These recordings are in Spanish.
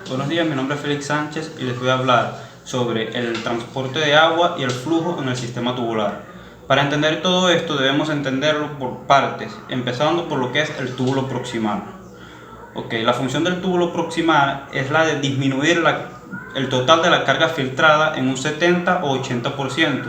Buenos días, mi nombre es Félix Sánchez y les voy a hablar sobre el transporte de agua y el flujo en el sistema tubular. Para entender todo esto debemos entenderlo por partes, empezando por lo que es el túbulo proximal. La función del túbulo proximal es la de disminuir el total de la carga filtrada en un 70 o 80%,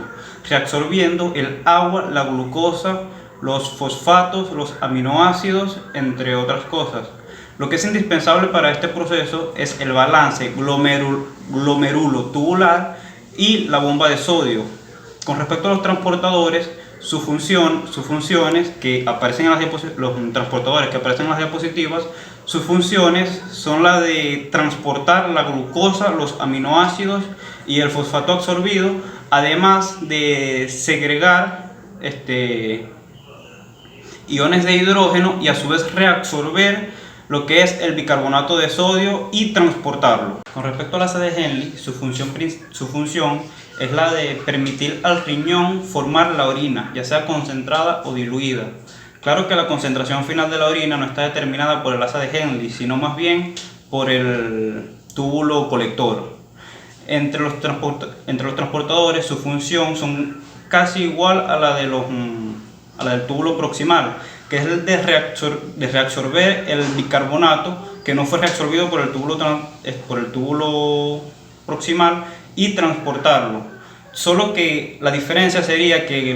reabsorbiendo el agua, la glucosa, los fosfatos, los aminoácidos, entre otras cosas. Lo que es indispensable para este proceso es el balance glomerulo tubular y la bomba de sodio. Con respecto a los transportadores, sus funciones que aparecen en las los transportadores que aparecen en las diapositivas, sus funciones son la de transportar la glucosa, los aminoácidos y el fosfato absorbido, además de segregar iones de hidrógeno y a su vez reabsorber lo que es el bicarbonato de sodio y transportarlo. Con respecto a la sal de Henle, su función es la de permitir al riñón formar la orina, ya sea concentrada o diluida. Claro que la concentración final de la orina no está determinada por el asa de Henle, sino más bien por el túbulo colector. Entre los transportadores, su función son casi igual a la del túbulo proximal, que es el de reabsorber el bicarbonato que no fue reabsorbido por el túbulo proximal y transportarlo. Solo que la diferencia sería que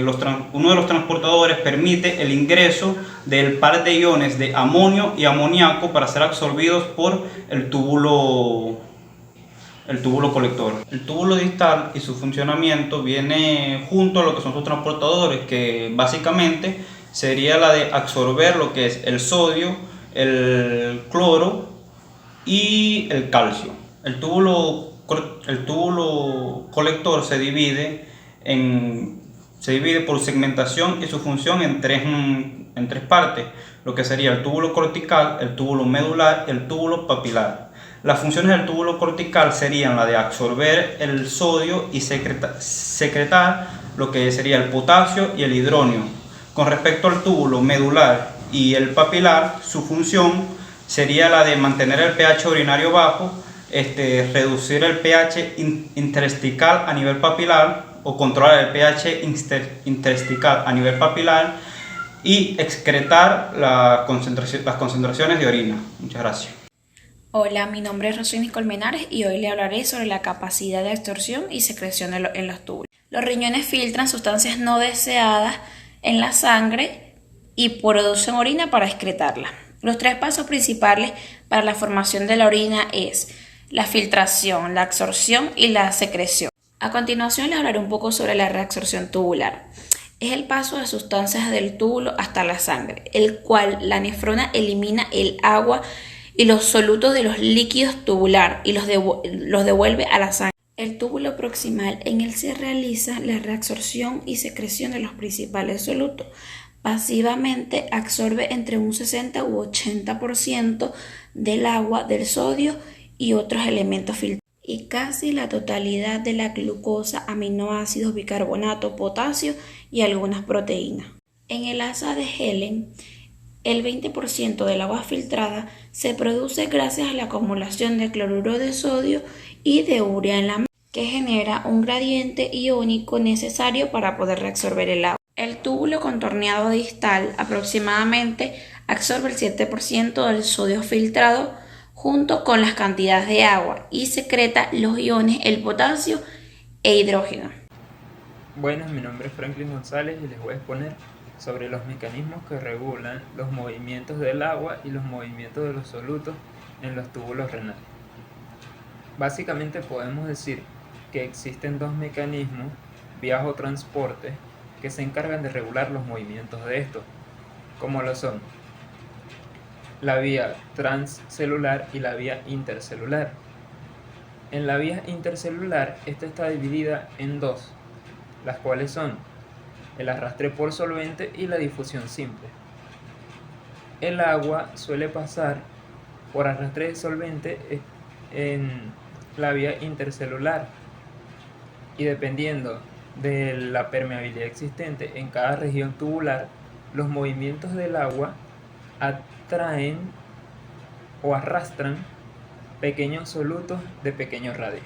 uno de los transportadores permite el ingreso del par de iones de amonio y amoníaco para ser absorbidos por el túbulo colector. El túbulo distal y su funcionamiento viene junto a lo que son sus transportadores, que básicamente sería la de absorber lo que es el sodio, el cloro y el calcio. El túbulo colector se divide por segmentación y su función en tres partes, lo que sería el túbulo cortical, el túbulo medular y el túbulo papilar. Las funciones del túbulo cortical serían la de absorber el sodio y secretar lo que sería el potasio y el hidrógeno. Con respecto al túbulo medular y el papilar, su función sería la de mantener el pH urinario bajo, reducir el pH intersticial a nivel papilar o controlar el pH intersticial a nivel papilar y excretar las concentraciones de orina. Muchas gracias. Hola, mi nombre es Rosini Colmenares y hoy le hablaré sobre la capacidad de absorción y secreción en los túbulos. Los riñones filtran sustancias no deseadas en la sangre y producen orina para excretarla. Los tres pasos principales para la formación de la orina es la filtración, la absorción y la secreción. A continuación les hablaré un poco sobre la reabsorción tubular. Es el paso de sustancias del túbulo hasta la sangre, el cual la nefrona elimina el agua y los solutos de los líquidos tubular y los devuelve a la sangre. El túbulo proximal, en él se realiza la reabsorción y secreción de los principales solutos. Pasivamente absorbe entre un 60 u 80% del agua, del sodio y otros elementos filtrados, y casi la totalidad de la glucosa, aminoácidos, bicarbonato, potasio y algunas proteínas. En el asa de Henle, el 20% del agua filtrada se produce gracias a la acumulación de cloruro de sodio y de urea en la mezcla, que genera un gradiente iónico necesario para poder reabsorber el agua. El túbulo contorneado distal aproximadamente absorbe el 7% del sodio filtrado junto con las cantidades de agua y secreta los iones, el potasio e hidrógeno. Bueno, mi nombre es Franklin González y les voy a exponer sobre los mecanismos que regulan los movimientos del agua y los movimientos de los solutos en los túbulos renales. Básicamente podemos decir que existen dos mecanismos, vías o transporte, que se encargan de regular los movimientos de estos, como lo son la vía transcelular y la vía intercelular. En la vía intercelular, esta está dividida en dos, las cuales son el arrastre por solvente y la difusión simple. El agua suele pasar por arrastre de solvente en la vía intercelular y dependiendo de la permeabilidad existente en cada región tubular, los movimientos del agua atraen o arrastran pequeños solutos de pequeño radio.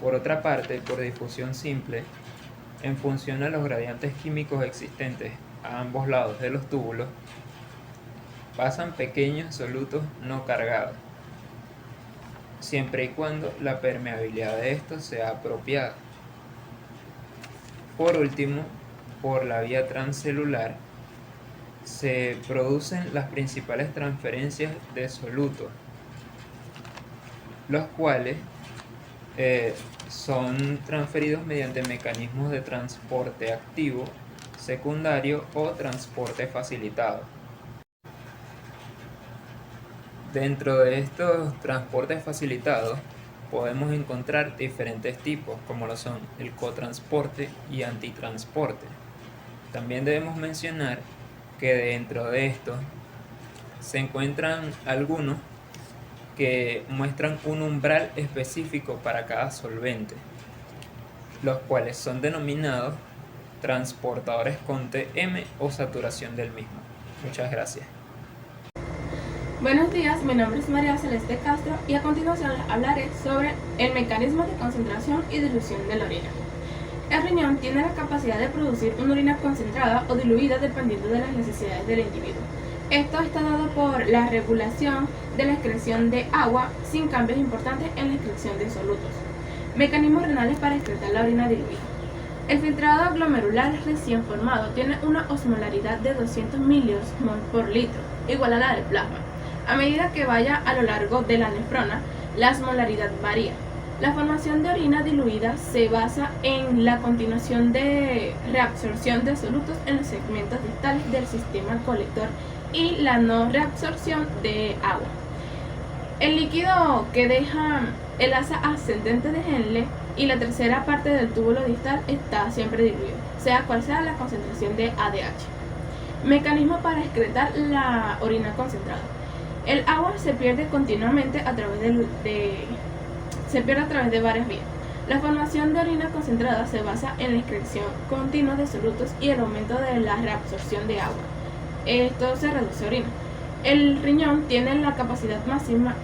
Por otra parte, por difusión simple, en función a los gradientes químicos existentes a ambos lados de los túbulos, pasan pequeños solutos no cargados, siempre y cuando la permeabilidad de estos sea apropiada. Por último, por la vía transcelular, se producen las principales transferencias de solutos, los cuales son transferidos mediante mecanismos de transporte activo, secundario o transporte facilitado. Dentro de estos transportes facilitados podemos encontrar diferentes tipos, como lo son el cotransporte y antitransporte. También debemos mencionar que dentro de estos se encuentran algunos que muestran un umbral específico para cada solvente, los cuales son denominados transportadores con TM o saturación del mismo. Muchas gracias. Buenos días, mi nombre es María Celeste Castro y a continuación les hablaré sobre el mecanismo de concentración y dilución de la orina. El riñón tiene la capacidad de producir una orina concentrada o diluida dependiendo de las necesidades del individuo. Esto está dado por la regulación de la excreción de agua sin cambios importantes en la excreción de solutos. Mecanismos renales para excretar la orina diluida. El filtrado glomerular recién formado tiene una osmolaridad de 200 miliosmol por litro, igual a la del plasma. A medida que vaya a lo largo de la nefrona, la osmolaridad varía. La formación de orina diluida se basa en la continuación de reabsorción de solutos en los segmentos distales del sistema colector y la no reabsorción de agua. El líquido que deja el asa ascendente de Henle y la tercera parte del túbulo distal está siempre diluido, sea cual sea la concentración de ADH. Mecanismo para excretar la orina concentrada. El agua se pierde continuamente a través de varias vías. La formación de orina concentrada se basa en la excreción continua de solutos y el aumento de la reabsorción de agua. Esto se reduce orina. El riñón tiene la capacidad máxima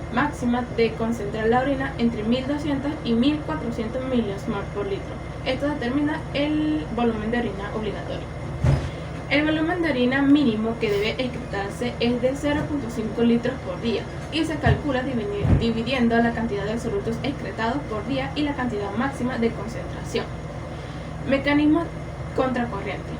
de concentrar la orina entre 1200 y 1400 miliosmol por litro. Esto determina el volumen de orina obligatorio. El volumen de orina mínimo que debe excretarse es de 0.5 litros por día y se calcula dividiendo la cantidad de solutos excretados por día y la cantidad máxima de concentración. Mecanismo contracorriente.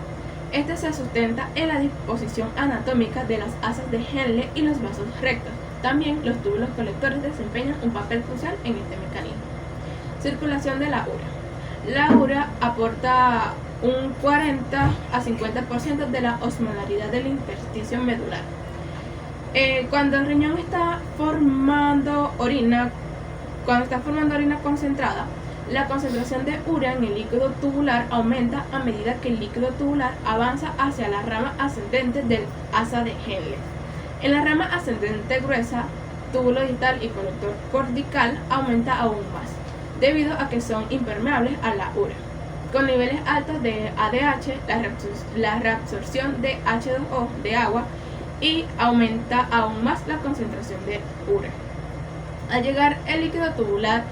Este se sustenta en la disposición anatómica de las asas de Henle y los vasos rectos. También los túbulos colectores desempeñan un papel crucial en este mecanismo. Circulación de la urea. La urea aporta un 40 a 50% de la osmolaridad del intersticio medular. Cuando el riñón está formando orina concentrada, la concentración de urea en el líquido tubular aumenta a medida que el líquido tubular avanza hacia la rama ascendente del asa de Henle. En la rama ascendente gruesa, túbulo distal y colector cortical aumenta aún más, debido a que son impermeables a la urea. Con niveles altos de ADH, la reabsorción de H2O de agua y aumenta aún más la concentración de urea. Al llegar el líquido tubular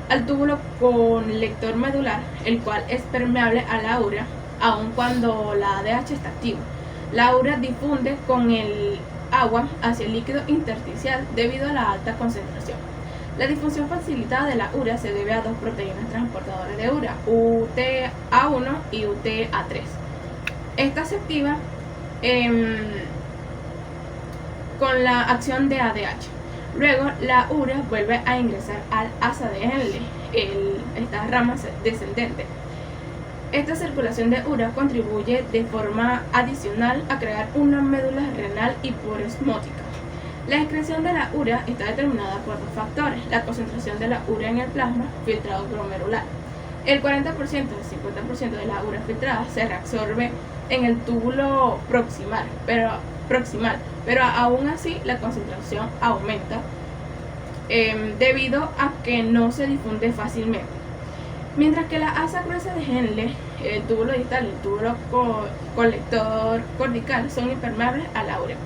al túbulo colector medular, el cual es permeable a la urea, aun cuando la ADH está activa, la urea difunde con el agua hacia el líquido intersticial debido a la alta concentración. La difusión facilitada de la urea se debe a dos proteínas transportadoras de urea, UTA1 y UTA3. Esta se activa con la acción de ADH. Luego, la urea vuelve a ingresar al asa de Henle, esta rama descendente. Esta circulación de urea contribuye de forma adicional a crear una médula renal hipoosmótica. La excreción de la urea está determinada por dos factores: la concentración de la urea en el plasma, filtrado glomerular. El 40% al 50% de la urea filtrada se reabsorbe en el túbulo proximal, pero aún así la concentración aumenta debido a que no se difunde fácilmente. Mientras que la asa gruesa de Henle, el túbulo distal y el túbulo colector cortical son impermeables a la urea.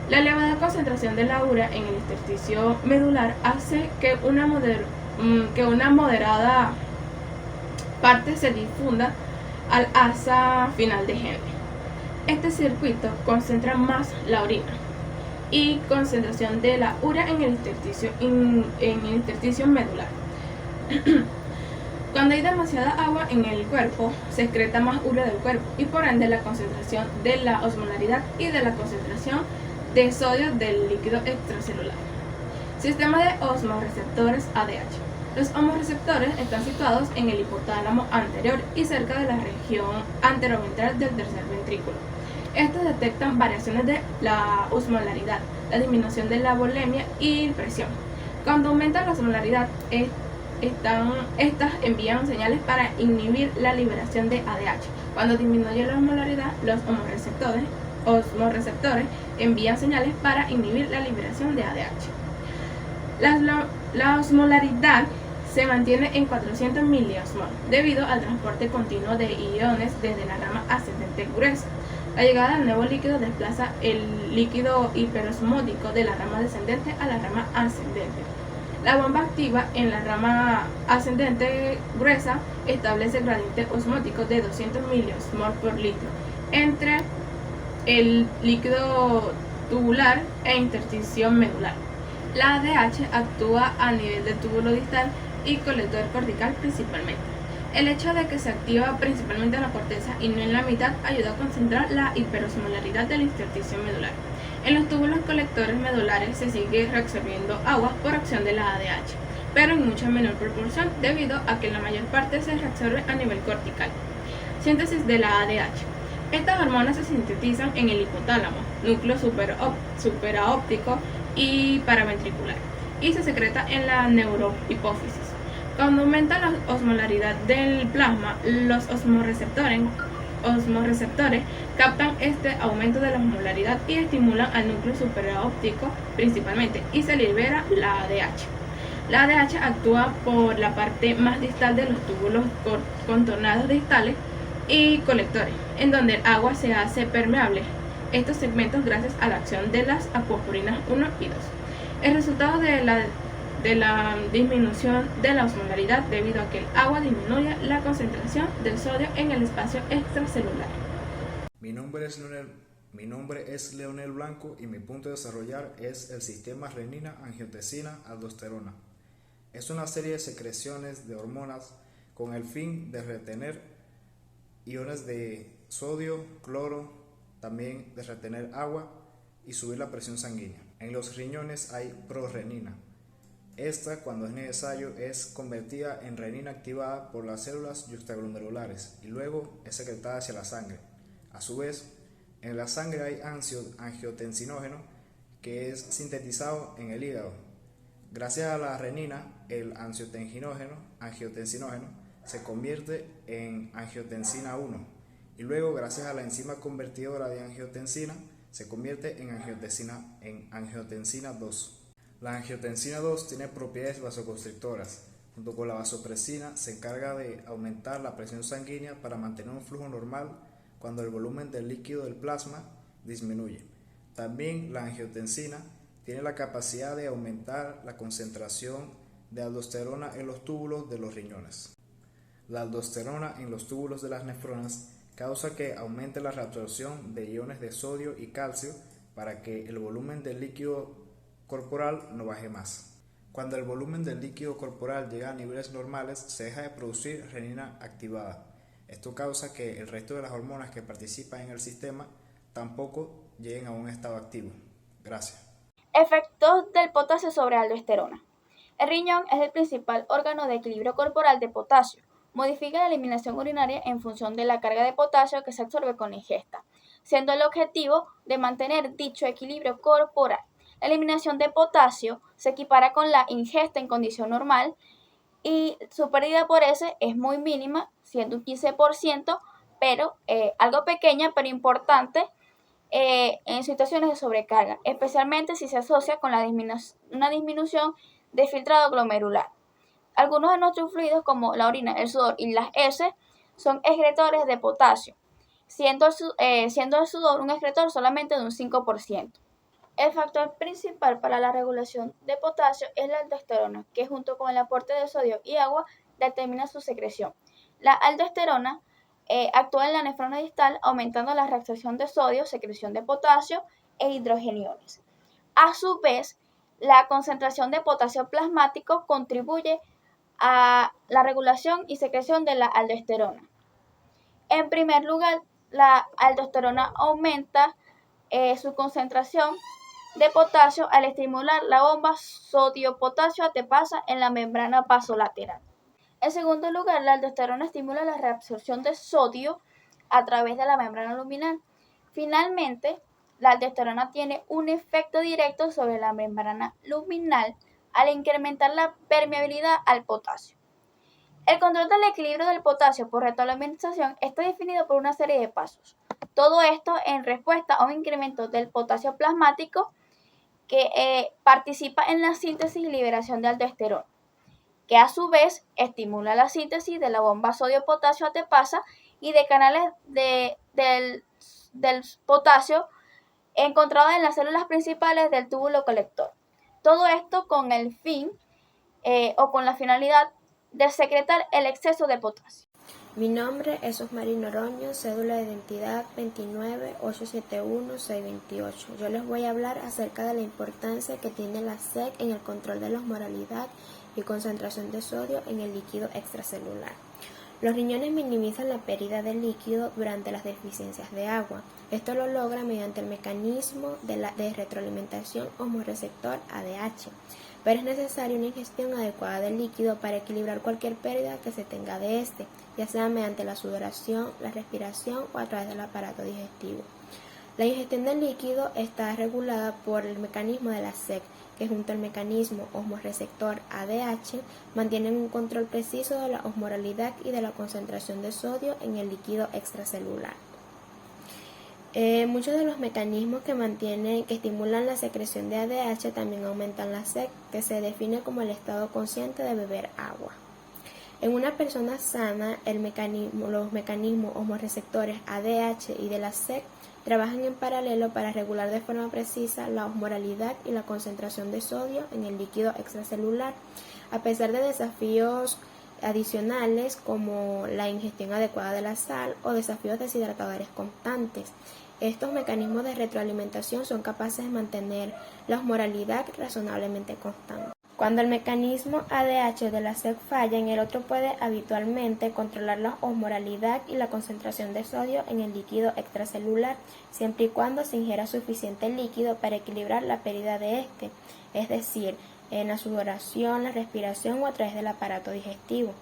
La elevada concentración de la urea en el intersticio medular hace que una moderada parte se difunda al asa final de Henle. Este circuito concentra más la orina y concentración de la urea en el intersticio medular. Cuando hay demasiada agua en el cuerpo, se excreta más urea del cuerpo y por ende la concentración de la osmolaridad y de la concentración de sodio del líquido extracelular. Sistema de osmorreceptores ADH. Los osmorreceptores están situados en el hipotálamo anterior y cerca de la región anteroventral del tercer ventrículo. Estos detectan variaciones de la osmolaridad, la disminución de la volemia y presión. Cuando aumenta la osmolaridad, estas envían señales para inhibir la liberación de ADH. Cuando disminuye la osmolaridad, los osmorreceptores envían señales para inhibir la liberación de ADH. La osmolaridad se mantiene en 400 miliosmol debido al transporte continuo de iones desde la rama ascendente gruesa. La llegada del nuevo líquido desplaza el líquido hiperosmótico de la rama descendente a la rama ascendente. La bomba activa en la rama ascendente gruesa establece gradiente osmótico de 200 miliosmol por litro entre el líquido tubular e intersticio medular. La ADH actúa a nivel del túbulo distal y colector cortical principalmente. El hecho de que se activa principalmente en la corteza y no en la mitad ayuda a concentrar la hiperosmolaridad del intersticio medular. En los túbulos colectores medulares se sigue reabsorbiendo agua por acción de la ADH, pero en mucha menor proporción debido a que la mayor parte se reabsorbe a nivel cortical. Síntesis de la ADH. Estas hormonas se sintetizan en el hipotálamo, núcleo superaóptico y paraventricular, y se secreta en la neurohipófisis. Cuando aumenta la osmolaridad del plasma, los osmorreceptores captan este aumento de la osmolaridad y estimulan al núcleo superaóptico principalmente, y se libera la ADH. La ADH actúa por la parte más distal de los túbulos contornados distales y colectores, en donde el agua se hace permeable estos segmentos gracias a la acción de las acuaporinas 1 y 2. El resultado de la disminución de la osmolaridad debido a que el agua disminuye la concentración del sodio en el espacio extracelular. Mi nombre es Leonel Blanco y mi punto de desarrollar es el sistema renina-angiotensina-aldosterona. Es una serie de secreciones de hormonas con el fin de retener iones de sodio, cloro, también de retener agua y subir la presión sanguínea. En los riñones hay prorenina. Esta, cuando es necesario, es convertida en renina activada por las células yuxtaglomerulares y luego es secretada hacia la sangre. A su vez, en la sangre hay angiotensinógeno que es sintetizado en el hígado. Gracias a la renina, el angiotensinógeno se convierte en angiotensina 1 y luego, gracias a la enzima convertidora de angiotensina, se convierte en angiotensina 2. La angiotensina 2 tiene propiedades vasoconstrictoras. Junto con la vasopresina se encarga de aumentar la presión sanguínea para mantener un flujo normal cuando el volumen del líquido del plasma disminuye. También la angiotensina tiene la capacidad de aumentar la concentración de aldosterona en los túbulos de los riñones. La aldosterona en los túbulos de las nefronas causa que aumente la reabsorción de iones de sodio y calcio para que el volumen del líquido corporal no baje más. Cuando el volumen del líquido corporal llega a niveles normales, se deja de producir renina activada. Esto causa que el resto de las hormonas que participan en el sistema tampoco lleguen a un estado activo. Gracias. Efectos del potasio sobre aldosterona. El riñón es el principal órgano de equilibrio corporal de potasio. Modifica la eliminación urinaria en función de la carga de potasio que se absorbe con la ingesta, siendo el objetivo de mantener dicho equilibrio corporal. La eliminación de potasio se equipara con la ingesta en condición normal y su pérdida por ese es muy mínima, siendo un 15%, pero algo pequeña pero importante en situaciones de sobrecarga, especialmente si se asocia con una disminución de filtrado glomerular. Algunos de nuestros fluidos, como la orina, el sudor y las heces, son excretores de potasio, siendo el sudor un excretor solamente de un 5%. El factor principal para la regulación de potasio es la aldosterona, que junto con el aporte de sodio y agua determina su secreción. La aldosterona actúa en la nefrona distal aumentando la reabsorción de sodio, secreción de potasio e hidrogeniones. A su vez, la concentración de potasio plasmático contribuye a la regulación y secreción de la aldosterona. En primer lugar, la aldosterona aumenta su concentración de potasio al estimular la bomba sodio-potasio ATPasa en la membrana basolateral. En segundo lugar, la aldosterona estimula la reabsorción de sodio a través de la membrana luminal. Finalmente, la aldosterona tiene un efecto directo sobre la membrana luminal al incrementar la permeabilidad al potasio. El control del equilibrio del potasio por retroalimentación está definido por una serie de pasos. Todo esto en respuesta a un incremento del potasio plasmático que participa en la síntesis y liberación de aldosterona, que a su vez estimula la síntesis de la bomba sodio-potasio ATPasa y de canales del potasio encontrados en las células principales del túbulo colector. Todo esto con el fin o con la finalidad de secretar el exceso de potasio. Mi nombre es Osmari Noroño, cédula de identidad 29871628. Yo les voy a hablar acerca de la importancia que tiene la SEC en el control de la osmolaridad y concentración de sodio en el líquido extracelular. Los riñones minimizan la pérdida de líquido durante las deficiencias de agua. Esto lo logra mediante el mecanismo de retroalimentación osmoreceptor ADH, pero es necesaria una ingestión adecuada del líquido para equilibrar cualquier pérdida que se tenga de este, ya sea mediante la sudoración, la respiración o a través del aparato digestivo. La ingestión del líquido está regulada por el mecanismo de la SEC, que junto al mecanismo osmoreceptor ADH mantienen un control preciso de la osmolaridad y de la concentración de sodio en el líquido extracelular. Muchos de los mecanismos que estimulan la secreción de ADH también aumentan la SEC, que se define como el estado consciente de beber agua. En una persona sana, los mecanismos osmoreceptores ADH y de la SEC trabajan en paralelo para regular de forma precisa la osmolaridad y la concentración de sodio en el líquido extracelular, a pesar de desafíos adicionales como la ingestión adecuada de la sal o desafíos deshidratadores constantes. Estos mecanismos de retroalimentación son capaces de mantener la osmolaridad razonablemente constante. Cuando el mecanismo ADH de la SEC falla, el otro puede habitualmente controlar la osmolaridad y la concentración de sodio en el líquido extracelular, siempre y cuando se ingiera suficiente líquido para equilibrar la pérdida de este, es decir, en la sudoración, la respiración o a través del aparato digestivo.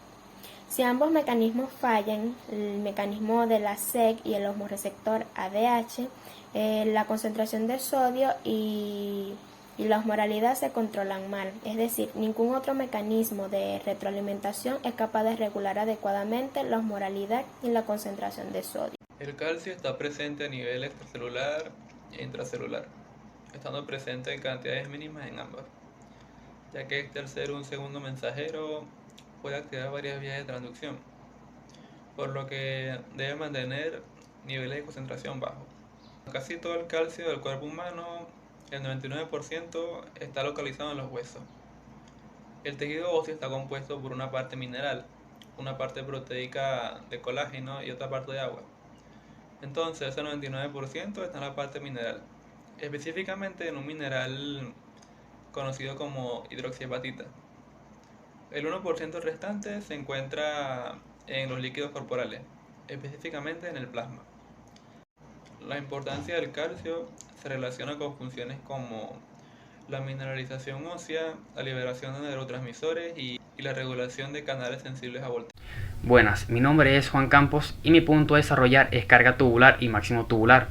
Si ambos mecanismos fallan, el mecanismo de la SEC y el osmoreceptor ADH, la concentración de sodio y la osmolaridad se controlan mal, es decir, ningún otro mecanismo de retroalimentación es capaz de regular adecuadamente la osmolaridad y la concentración de sodio. El calcio está presente a nivel extracelular e intracelular, estando presente en cantidades mínimas en ambas, ya que este, al ser un segundo mensajero, puede activar varias vías de transducción, por lo que debe mantener niveles de concentración bajos. Casi todo el calcio del cuerpo humano, el 99%, está localizado en los huesos. El tejido óseo está compuesto por una parte mineral, una parte proteica de colágeno y otra parte de agua. Entonces ese 99% está en la parte mineral, específicamente en un mineral conocido como hidroxiapatita. El 1% restante se encuentra en los líquidos corporales, específicamente en el plasma. La importancia del calcio se relaciona con funciones como la mineralización ósea, la liberación de neurotransmisores y la regulación de canales sensibles a voltaje. Buenas, mi nombre es Juan Campos y mi punto a desarrollar es carga tubular y máximo tubular.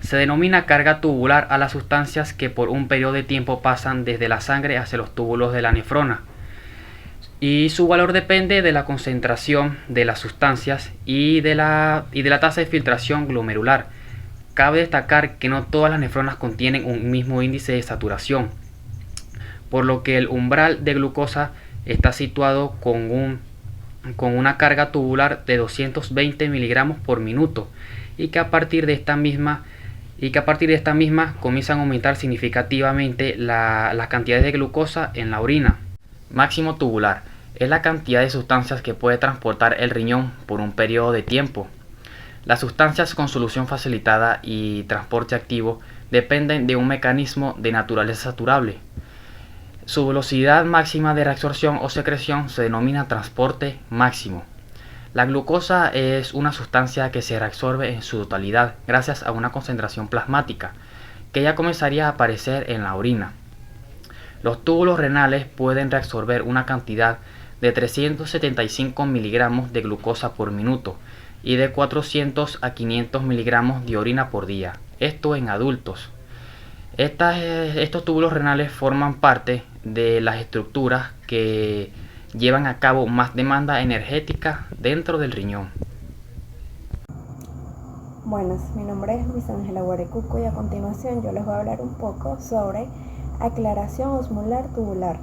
Se denomina carga tubular a las sustancias que por un periodo de tiempo pasan desde la sangre hacia los túbulos de la nefrona. Y su valor depende de la concentración de las sustancias y de la tasa de filtración glomerular. Cabe destacar que no todas las nefronas contienen un mismo índice de saturación, por lo que el umbral de glucosa está situado con una carga tubular de 220 miligramos por minuto y que a partir de esta misma y que a partir de esta misma comienzan a aumentar significativamente las cantidades de glucosa en la orina. Máximo tubular es la cantidad de sustancias que puede transportar el riñón por un periodo de tiempo. Las sustancias con solución facilitada y transporte activo dependen de un mecanismo de naturaleza saturable. Su velocidad máxima de reabsorción o secreción se denomina transporte máximo. La glucosa es una sustancia que se reabsorbe en su totalidad gracias a una concentración plasmática, que ya comenzaría a aparecer en la orina. Los túbulos renales pueden reabsorber una cantidad de 375 miligramos de glucosa por minuto y de 400 a 500 miligramos de orina por día, esto en adultos. Estos túbulos renales forman parte de las estructuras que llevan a cabo más demanda energética dentro del riñón. Buenas, mi nombre es Luis Ángela Guarecuco y a continuación yo les voy a hablar un poco sobre aclaración osmolar tubular.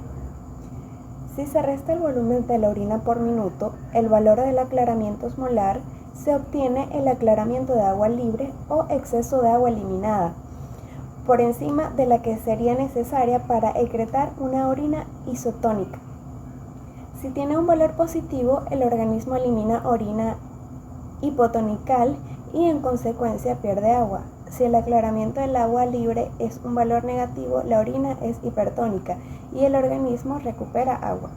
Si se resta el volumen de la orina por minuto, el valor del aclaramiento osmolar se obtiene el aclaramiento de agua libre o exceso de agua eliminada, por encima de la que sería necesaria para excretar una orina isotónica. Si tiene un valor positivo, el organismo elimina orina hipotonical y en consecuencia pierde agua. Si el aclaramiento del agua libre es un valor negativo, la orina es hipertónica y el organismo recupera agua.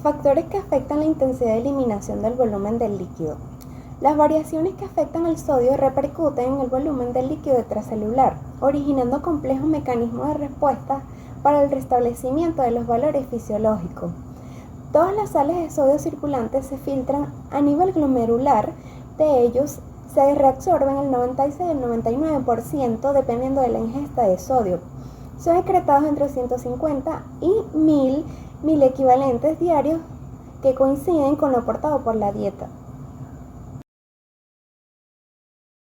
Factores que afectan la intensidad de eliminación del volumen del líquido. Las variaciones que afectan al sodio repercuten en el volumen del líquido extracelular, originando complejos mecanismos de respuesta para el restablecimiento de los valores fisiológicos. Todas las sales de sodio circulantes se filtran a nivel glomerular, de ellos se reabsorben el 96 y el 99% dependiendo de la ingesta de sodio. Son excretados entre 150 y 1000 equivalentes diarios que coinciden con lo aportado por la dieta.